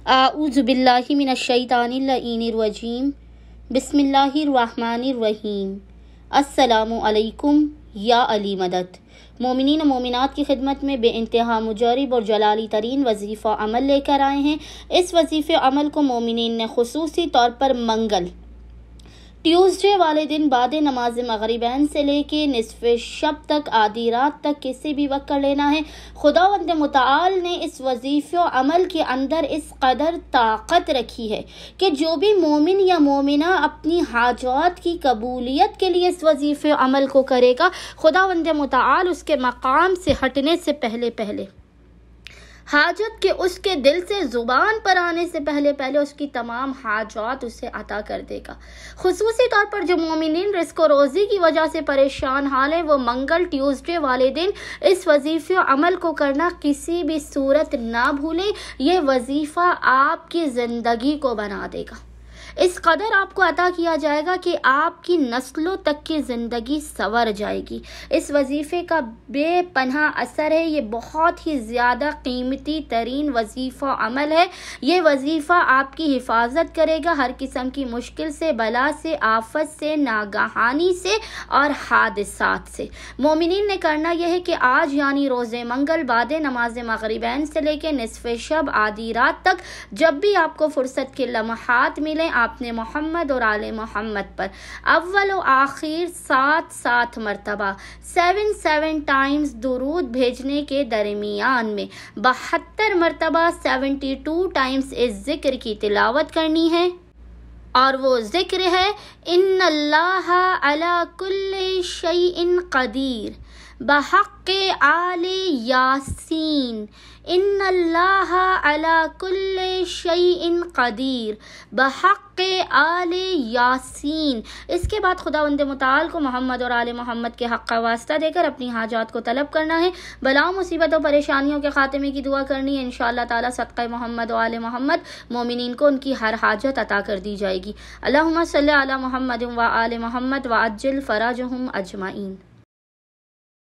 اعوذ باللہ من الشیطان اللعین الرجیم بسم اللہ الرحمن الرحیم السلام علیکم یا علی مدد۔ مومنین و مومنات کی خدمت میں بے انتہا مجرب اور جلالی ترین وظیفہ عمل لے کر آئے ہیں۔ اس وظیفے عمل کو مومنین نے خصوصی طور پر منگل ٹیوزڈے والے دن بعد نماز مغربین سے لے کے نصف شب تک آدھی رات تک کسی بھی وقت کر لینا ہے۔ خداوند متعال نے اس وظیفے و عمل کے اندر اس قدر طاقت رکھی ہے کہ جو بھی مومن یا مومنہ اپنی حاجات کی قبولیت کے لیے اس وظیفے و عمل کو کرے گا، خداوند متعال اس کے مقام سے ہٹنے سے پہلے حاجت کے اس کے دل سے زبان پر آنے سے پہلے اس کی تمام حاجات اسے عطا کر دے گا۔ خصوصی طور پر جو مومنین رزق و روزی کی وجہ سے پریشان حال ہیں، وہ منگل ٹیوزڈے والے دن اس وظیفے و عمل کو کرنا کسی بھی صورت نہ بھولیں۔ یہ وظیفہ آپ کی زندگی کو بنا دے گا، اس قدر آپ کو عطا کیا جائے گا کہ آپ کی نسلوں تک کی زندگی سنور جائے گی۔ اس وظیفے کا بے پناہ اثر ہے، یہ بہت ہی زیادہ قیمتی ترین وظیفہ عمل ہے۔ یہ وظیفہ آپ کی حفاظت کرے گا ہر قسم کی مشکل سے، بلا سے، آفت سے، ناگہانی سے اور حادثات سے۔ مومنین نے کرنا یہ ہے کہ آج یعنی روز منگل بعد نماز مغربین سے لے کے نصف شب آدھی رات تک جب بھی آپ کو فرصت کے لمحات ملیں، آپ نے محمد اور آل محمد پر اول و آخر 7 مرتبہ 7 ٹائمز درود بھیجنے کے درمیان میں 72 مرتبہ 72 ٹائمز اس ذکر کی تلاوت کرنی ہے، اور وہ ذکر ہے ان اللہ علی کل شیء قدیر بحق آل یاسین۔ ان اللہ علی کل شیء قدیر بحق آل یاسین۔ اس کے بعد خداوند متعال کو محمد اور آل محمد کے حق کا واسطہ دے کر اپنی حاجات کو طلب کرنا ہے، بلاؤں مصیبتوں پریشانیوں کے خاتمے کی دعا کرنی ہے۔ انشاءاللہ تعالی صدقہ محمد و آل محمد مومنین کو ان کی ہر حاجت عطا کر دی جائے گی۔ اللہم صلی علی محمد و آل محمد وعجل فرجہم اجمعین۔